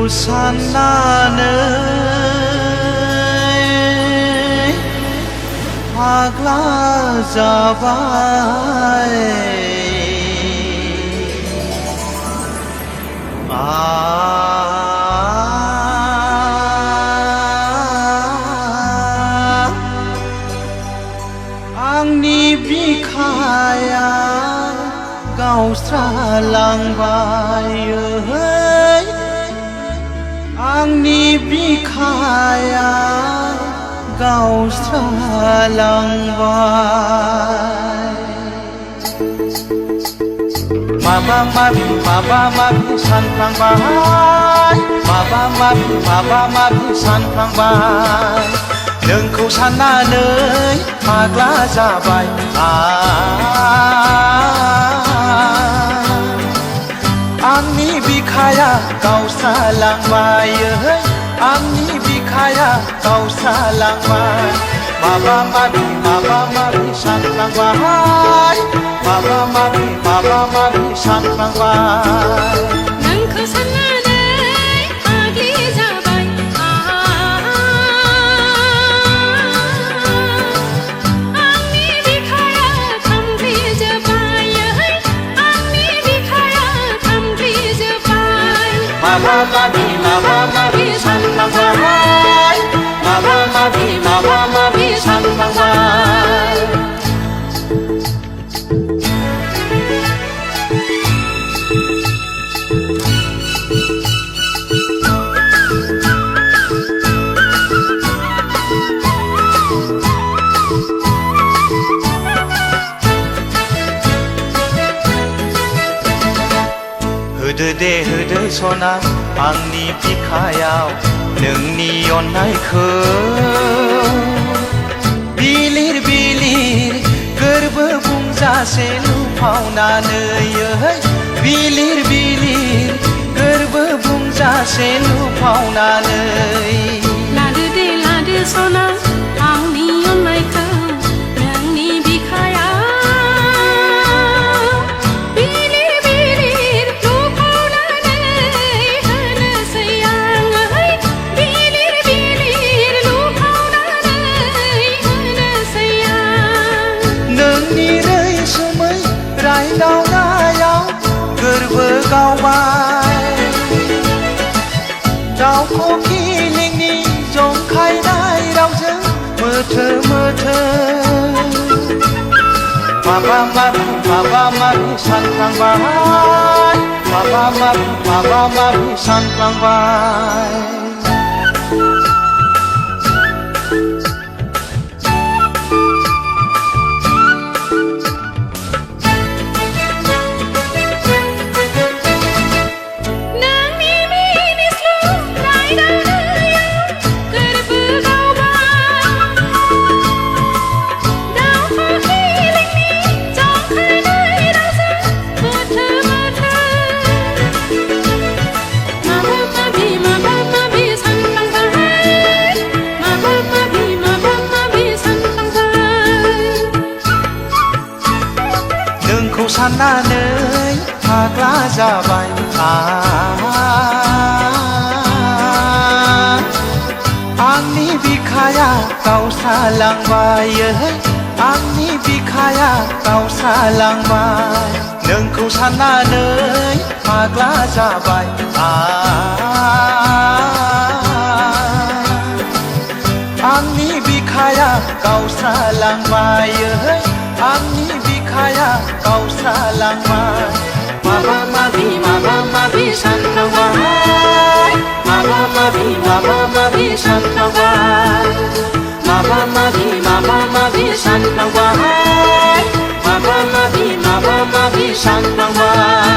산나는 파글라자바이 आंनि बिखाया गावस्रालांबाय आंनि बिखाया गावस्रालांबाय माबा माबि सानफ्लांबाय माबा माबि सानफ्लांबाय नोंखौ साननानै फाग्ला जाबाय आंनि बिखाया गावस्रालांबाय आंनि बिखाया गावस्रालांबाय माबा माबि सानफ्लांबाय माबा माबि सानफ्लांबाय नोंखौ साननानै फाग्लि जाबाय आंनि बिखाया खामग्लिजोब्बाय आंनि बिखाया खामग्लिजोब्बाय माबा माबि सानफ्लांबाय माबा माबि सानफ्लांबाय होदो सना आंनि बिखायाव नोंनि अननायखौ बिलिर गोरबो बुंजासे लुफावनानै बिलिर गोरबो बुंजासे लुफावनानै लादो सना आंनि अननायखौ नोंनि बिखायाव रायदावनायाव गोरबो गावबाय दाउखौ खिलिंनि जंखायनाय रावजों मोथो माबा माबि सानफ्लांबाय माबा माबि सानफ्लांबाय नोंखौ साननानै फाग्ला जाबाय आंनि बिखाया गावस्रालांबाय आंनि बिखाया गावस्रालांबाय नोंखौ साननानै फाग्ला जाबाय आंनि बिखाया गावस्रालांबाय आंनि बिखाया गावस्रालांबाय माबा माबि सानफ्लांबाय माबा माबि सानफ्लांबाय माबा माबि सानफ्लांबाय माबा माबि सानफ्लांबाय